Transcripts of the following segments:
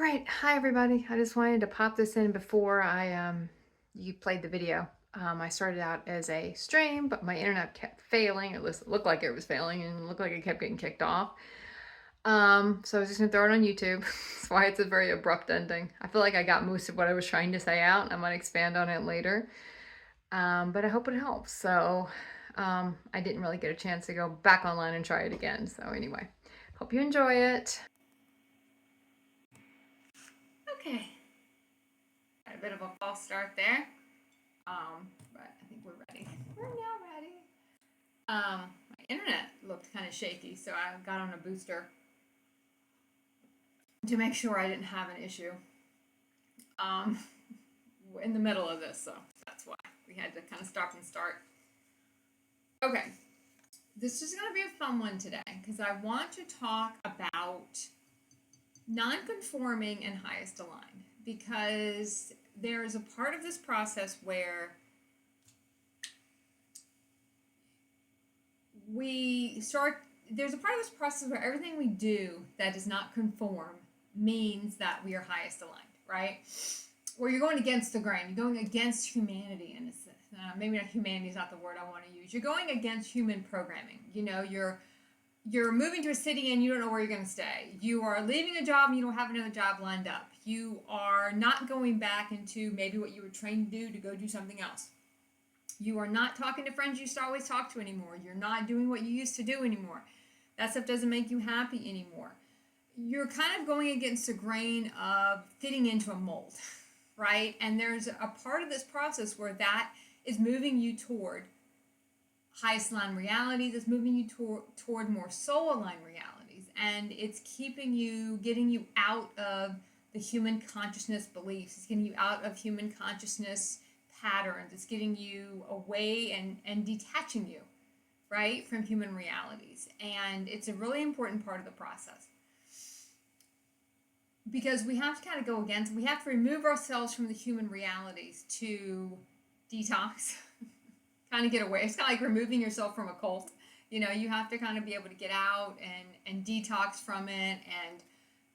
All right, hi everybody. I just wanted to pop this in before you played the video. I started out as a stream, but my internet kept failing. At least it looked like it was failing and it looked like it kept getting kicked off. So I was just gonna throw it on YouTube. That's why it's a very abrupt ending. I feel like I got most of what I was trying to say out. I might expand on it later. But I hope it helps. I didn't really get a chance to go back online and try it again. So anyway, hope you enjoy it. Okay. Had a bit of a false start there. But I think we're ready. We're now ready. My internet looked kind of shaky, so I got on a booster to make sure I didn't have an issue. Um, in the middle of this, so that's why we had to kind of stop and start. Okay, this is going to be a fun one today because I want to talk about non-conforming and highest aligned because there is a part of this process where there's a part of this process where everything we do that does not conform means that we are highest aligned, right? Where you're going against the grain, you're going against humanity, and maybe not humanity is not the word I want to use. You're going against human programming. You know, you're moving to a city and you don't know where you're going to stay. You are leaving a job and you don't have another job lined up. You are not going back into maybe what you were trained to do to go do something else. You are not talking to friends you used to always talk to anymore. You're not doing what you used to do anymore. That stuff doesn't make you happy anymore. You're kind of going against the grain of fitting into a mold, right? And there's a part of this process where that is moving you toward highest aligned realities. It's moving you toward more soul aligned realities. And it's getting you out of the human consciousness beliefs. It's getting you out of human consciousness patterns. It's getting you away and detaching you, right, from human realities. And it's a really important part of the process because we have to kind of go against, we have to remove ourselves from the human realities to detox, kind of get away. It's kind of like removing yourself from a cult. You know, you have to kind of be able to get out and detox from it and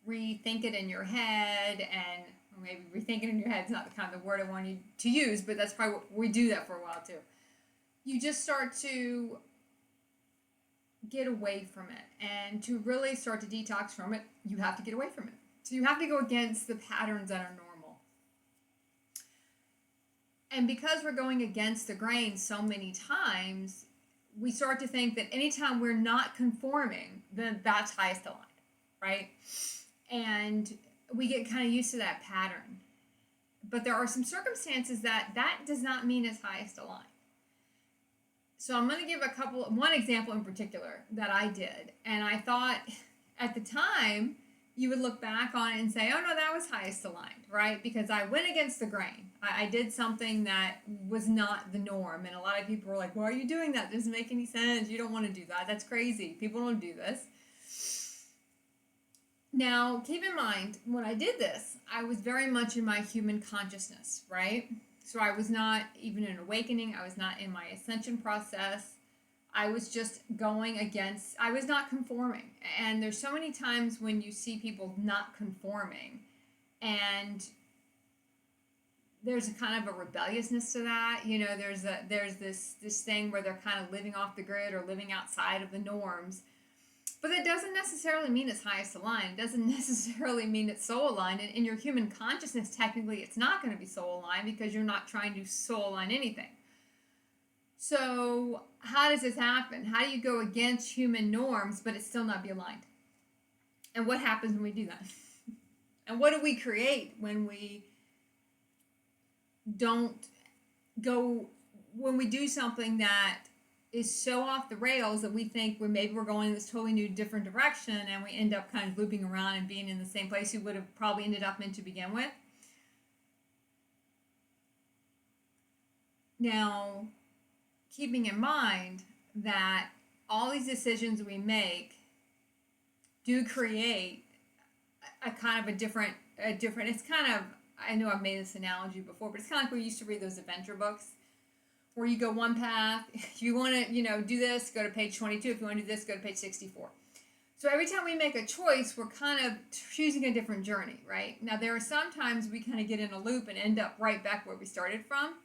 rethink it in your head, and or maybe rethinking in your head is not the kind of the word I want you to use, but that's probably what we do that for a while too. You just start to get away from it, and to really start to detox from it, you have to get away from it. So you have to go against the patterns that are normal. And because we're going against the grain so many times, we start to think that anytime we're not conforming, then that's highest aligned, right? And we get kind of used to that pattern. But there are some circumstances that does not mean it's highest aligned. So I'm going to give one example in particular that I did. And I thought at the time, you would look back on it and say, oh no, that was highest aligned, right? Because I went against the grain. I did something that was not the norm. And a lot of people were like, why are you doing that? It doesn't make any sense. You don't want to do that. That's crazy. People don't do this. Now, keep in mind, when I did this, I was very much in my human consciousness, right? So I was not even in awakening. I was not in my ascension process. I was just I was not conforming. And there's so many times when you see people not conforming, and there's a kind of a rebelliousness to that. You know, there's this thing where they're kind of living off the grid or living outside of the norms. But that doesn't necessarily mean it's highest aligned. It doesn't necessarily mean it's soul aligned. And in your human consciousness, technically, it's not going to be soul aligned because you're not trying to soul align anything. So how does this happen? How do you go against human norms, but it still not be aligned? And what happens when we do that? And what do we create when we when we do something that is so off the rails that we think we're going in this totally new, different direction, and we end up kind of looping around and being in the same place you would have probably ended up in to begin with? Now, keeping in mind that all these decisions we make do create a kind of a different, it's kind of, I know I've made this analogy before, but it's kind of like we used to read those adventure books where you go one path. If you want to, do this, go to page 22. If you want to do this, go to page 64. So every time we make a choice, we're kind of choosing a different journey, right? Now, there are some times we kind of get in a loop and end up right back where we started from,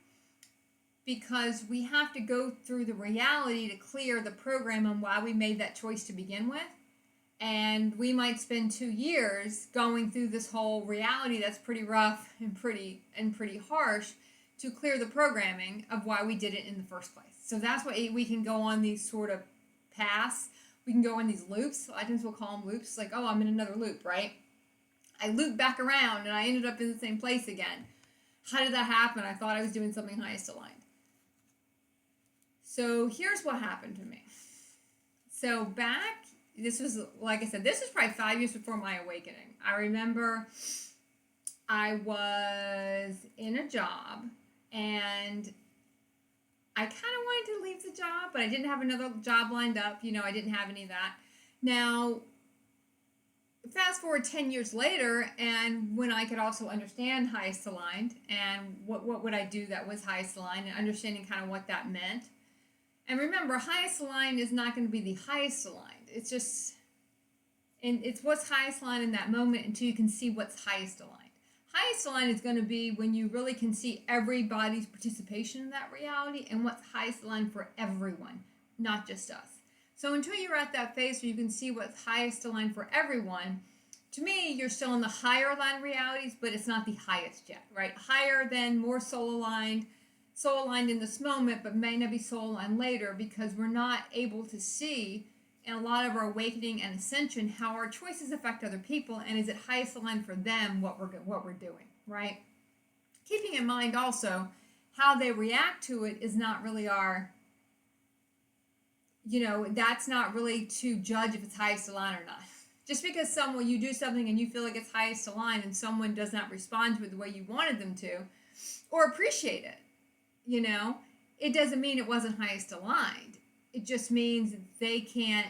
because we have to go through the reality to clear the program on why we made that choice to begin with. And we might spend 2 years going through this whole reality that's pretty rough and pretty harsh to clear the programming of why we did it in the first place. So that's why we can go on these sort of paths. We can go in these loops. I think we'll call them loops. Like, oh, I'm in another loop, right? I looped back around and I ended up in the same place again. How did that happen? I thought I was doing something highest aligned. So here's what happened to me. So back, this was, like I said, this was probably 5 years before my awakening. I remember I was in a job and I kind of wanted to leave the job, but I didn't have another job lined up. I didn't have any of that. Now, fast forward 10 years later, and when I could also understand highest aligned and what would I do that was highest aligned, and understanding kind of what that meant. And remember, highest aligned is not going to be the highest aligned. It's just, and it's what's highest aligned in that moment until you can see what's highest aligned. Highest aligned is going to be when you really can see everybody's participation in that reality and what's highest aligned for everyone, not just us. So until you're at that phase where you can see what's highest aligned for everyone, to me, you're still in the higher aligned realities, but it's not the highest yet, right? Higher than more soul aligned in this moment, but may not be soul aligned later, because we're not able to see in a lot of our awakening and ascension how our choices affect other people, and is it highest aligned for them what we're doing, right? Keeping in mind also how they react to it is not really our, that's not really to judge if it's highest aligned or not. Just because you do something and you feel like it's highest aligned and someone does not respond to it the way you wanted them to, or appreciate it, it doesn't mean it wasn't highest aligned. It just means they can't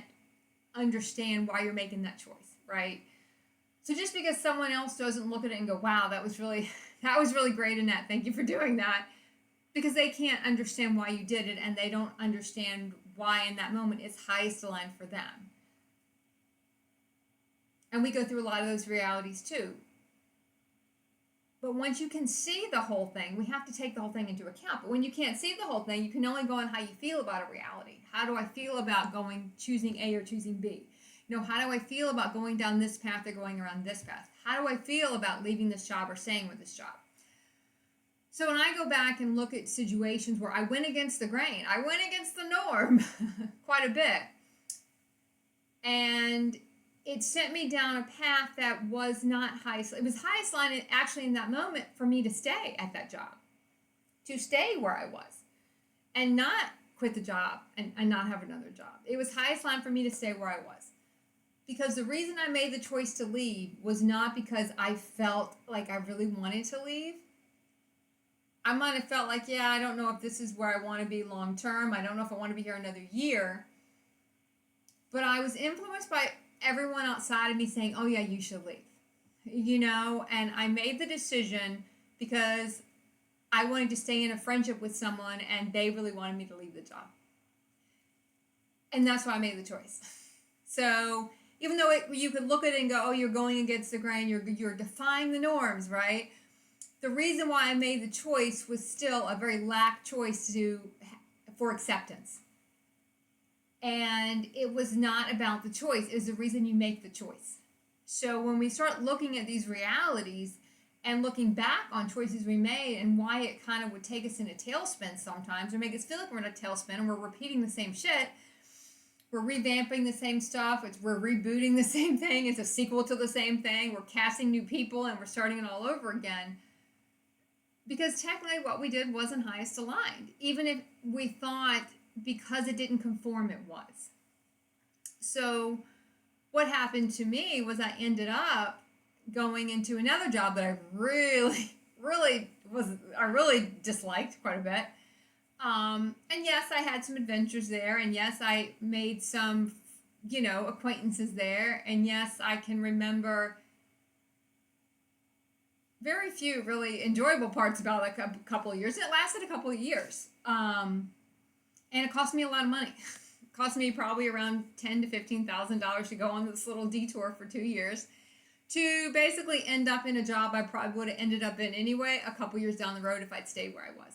understand why you're making that choice, right? So just because someone else doesn't look at it and go, wow, that was really great, Annette, thank you for doing that, because they can't understand why you did it, and they don't understand why in that moment it's highest aligned for them. And we go through a lot of those realities too. But once you can see the whole thing, we have to take the whole thing into account. But when you can't see the whole thing, you can only go on how you feel about a reality. How do I feel about choosing A or choosing B? How do I feel about going down this path or going around this path? How do I feel about leaving this job or staying with this job? So when I go back and look at situations where I went against the grain, I went against the norm quite a bit. And it sent me down a path that was not highest. It was highest line actually in that moment for me to stay at that job, to stay where I was, and not quit the job and not have another job. It was highest line for me to stay where I was, because the reason I made the choice to leave was not because I felt like I really wanted to leave. I might have felt like, yeah, I don't know if this is where I want to be long term. I don't know if I want to be here another year. But I was influenced by everyone outside of me saying, oh yeah, you should leave, and I made the decision because I wanted to stay in a friendship with someone and they really wanted me to leave the job. And that's why I made the choice. So even though you could look at it and go, oh, you're going against the grain, you're defying the norms, right? The reason why I made the choice was still a very lack choice for acceptance. And it was not about the choice. It was the reason you make the choice. So when we start looking at these realities and looking back on choices we made and why it kind of would take us in a tailspin sometimes, or make us feel like we're in a tailspin and we're repeating the same shit, we're revamping the same stuff, we're rebooting the same thing, it's a sequel to the same thing, we're casting new people and we're starting it all over again. Because technically what we did wasn't highest aligned, even if we thought because it didn't conform, it was. So what happened to me was I ended up going into another job that I really disliked quite a bit. And yes, I had some adventures there, and yes, I made some, acquaintances there, and yes, I can remember very few really enjoyable parts about a couple of years. It lasted a couple of years. And it cost me a lot of money. It cost me probably around $10,000 to $15,000 to go on this little detour for 2 years to basically end up in a job I probably would have ended up in anyway a couple years down the road if I'd stayed where I was.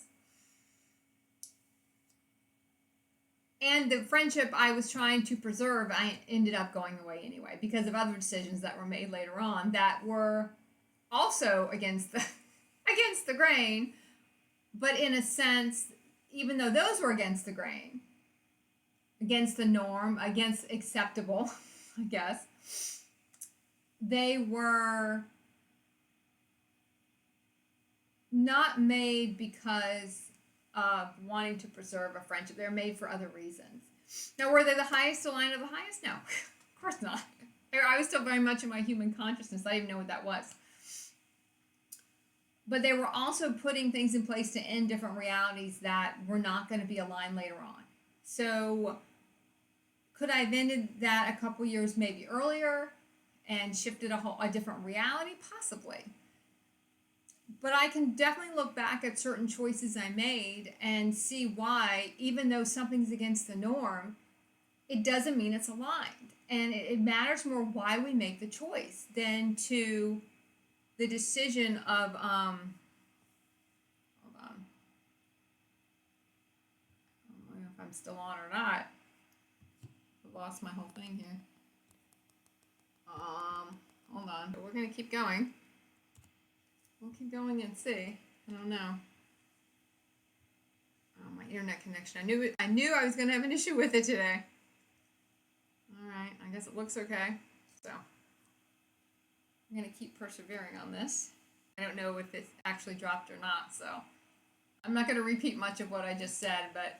And the friendship I was trying to preserve, I ended up going away anyway because of other decisions that were made later on that were also against the against the grain, but in a sense, even though those were against the grain, against the norm, against acceptable, I guess, they were not made because of wanting to preserve a friendship. They're made for other reasons. Now, were they the highest aligned of the highest? No, of course not. I was still very much in my human consciousness. I didn't even know what that was. But they were also putting things in place to end different realities that were not going to be aligned later on. So could I have ended that a couple years maybe earlier and shifted a different reality? Possibly. But I can definitely look back at certain choices I made and see why, even though something's against the norm, it doesn't mean it's aligned. And it matters more why we make the choice than to the decision of, hold on. I don't know if I'm still on or not. I lost my whole thing here. Hold on. But we're going to keep going. We'll keep going and see. I don't know. Oh, my internet connection. I knew I was going to have an issue with it today. All right. I guess it looks okay. So I'm going to keep persevering on this. I don't know if it actually dropped or not, so I'm not going to repeat much of what I just said, but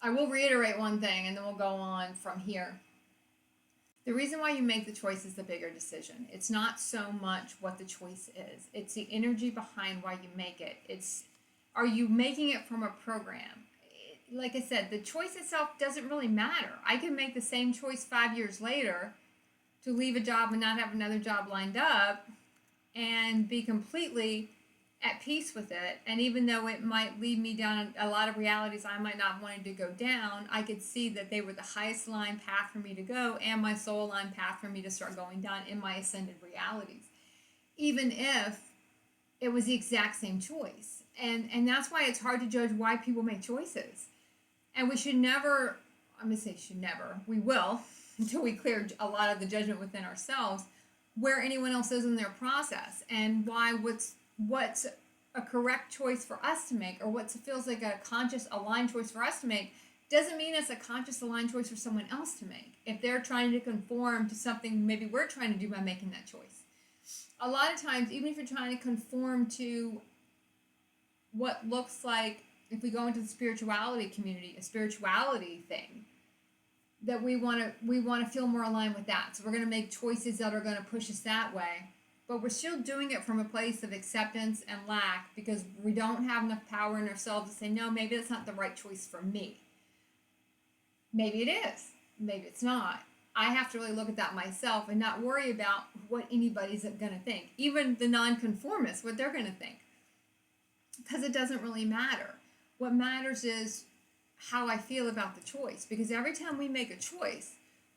I will reiterate one thing, and then we'll go on from here. The reason why you make the choice is the bigger decision. It's not so much what the choice is. It's the energy behind why you make it. Are you making it from a program? Like I said, the choice itself doesn't really matter. I can make the same choice 5 years later to leave a job and not have another job lined up and be completely at peace with it. And even though it might lead me down a lot of realities I might not have wanted to go down, I could see that they were the highest line path for me to go and my soul line path for me to start going down in my ascended realities, even if it was the exact same choice. And that's why it's hard to judge why people make choices. And we should never, I'm going to say should never, we will, until we clear a lot of the judgment within ourselves, where anyone else is in their process and why what's a correct choice for us to make or what feels like a conscious aligned choice for us to make doesn't mean it's a conscious aligned choice for someone else to make if they're trying to conform to something maybe we're trying to do by making that choice. A lot of times, even if you're trying to conform to what looks like, if we go into the spirituality community, a spirituality thing, that we want to feel more aligned with that. So we're going to make choices that are going to push us that way. But we're still doing it from a place of acceptance and lack because we don't have enough power in ourselves to say, no, maybe that's not the right choice for me. Maybe it is. Maybe it's not. I have to really look at that myself and not worry about what anybody's going to think. Even the nonconformists, what they're going to think. Because it doesn't really matter. What matters is how I feel about the choice. Because every time we make a choice,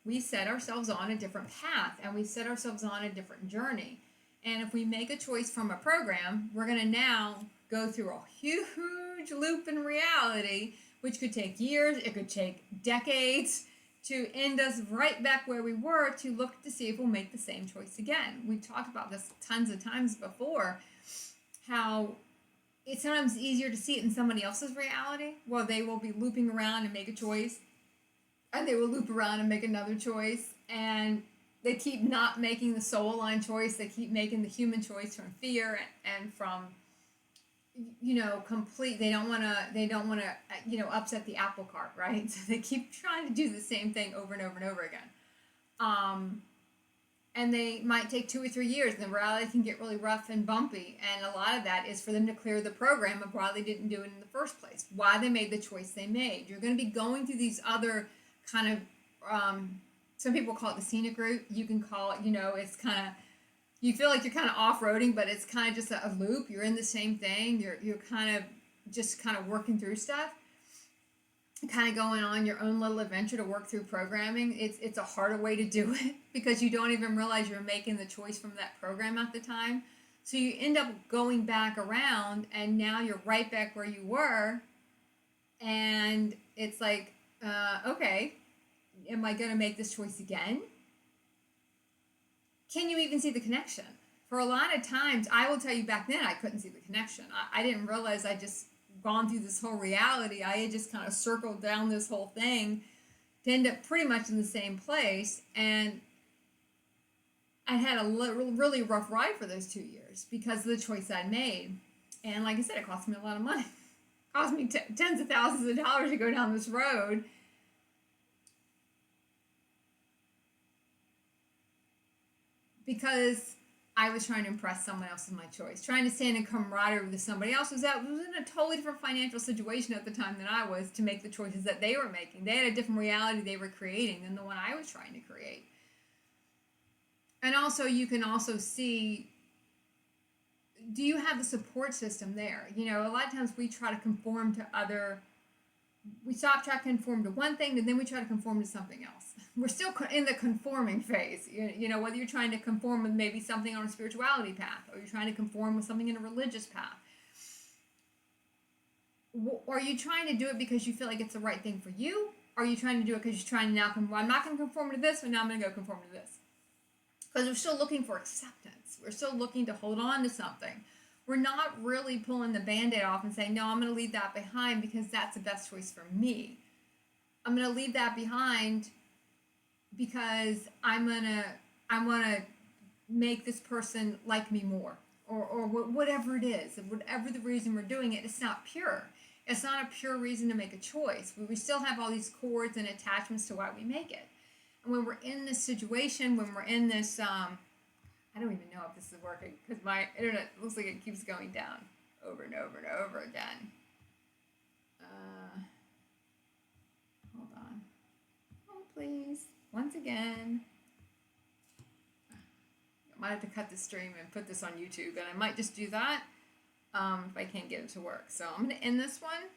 we set ourselves on a different path and we set ourselves on a different journey. And if we make a choice from a program, we're going to now go through a huge loop in reality, which could take years, it could take decades, to end us right back where we were to look to see if we'll make the same choice again. We've talked about this tons of times before, how it's sometimes easier to see it in somebody else's reality, where they will be looping around and make a choice, and they will loop around and make another choice, and they keep not making the soul line choice. They keep making the human choice from fear and from, complete. They don't want to, upset the apple cart, right? So they keep trying to do the same thing over and over and over again. And they might take 2 or 3 years, and the reality can get really rough and bumpy. And a lot of that is for them to clear the program of why they didn't do it in the first place, why they made the choice they made. You're going to be going through these other kind of, some people call it the scenic route. You can call it, it's kind of, you feel like you're kind of off-roading, but it's kind of just a loop. You're in the same thing. You're kind of just kind of working through stuff. kind of going on your own little adventure to work through programming, it's a harder way to do it because you don't even realize you're making the choice from that program at the time. So you end up going back around, and now you're right back where you were, and it's like, okay, am I going to make this choice again? Can you even see the connection? For a lot of times, I will tell you back then, I couldn't see the connection. I didn't realize I just gone through this whole reality. I had just kind of circled down this whole thing to end up pretty much in the same place. And I had a really rough ride for those 2 years because of the choice I'd made. And like I said, it cost me a lot of money. It cost me tens of thousands of dollars to go down this road. Because I was trying to impress someone else with my choice, trying to stand in camaraderie with somebody else was in a totally different financial situation at the time than I was to make the choices that they were making. They had a different reality they were creating than the one I was trying to create. And also, you can also see, do you have the support system there? You know, a lot of times we try to conform to we stop trying to conform to one thing, and then we try to conform to something else. We're still in the conforming phase. You know, whether you're trying to conform with maybe something on a spirituality path, or you're trying to conform with something in a religious path. Or are you trying to do it because you feel like it's the right thing for you? Or are you trying to do it because you're trying to now conform? I'm not going to conform to this, but now I'm going to go conform to this. Because we're still looking for acceptance. We're still looking to hold on to something. We're not really pulling the Band-Aid off and saying, no, I'm going to leave that behind because that's the best choice for me. I'm going to leave that behind because I want to make this person like me more, or whatever it is, whatever the reason we're doing it. It's not pure. It's not a pure reason to make a choice. We still have all these cords and attachments to why we make it. And when we're in this situation, when we're in this, I don't even know if this is working because my internet looks like it keeps going down over and over and over again. Hold on. Oh, please. Once again. I might have to cut the stream and put this on YouTube, and I might just do that if I can't get it to work. So I'm going to end this one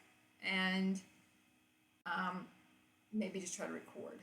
and maybe just try to record.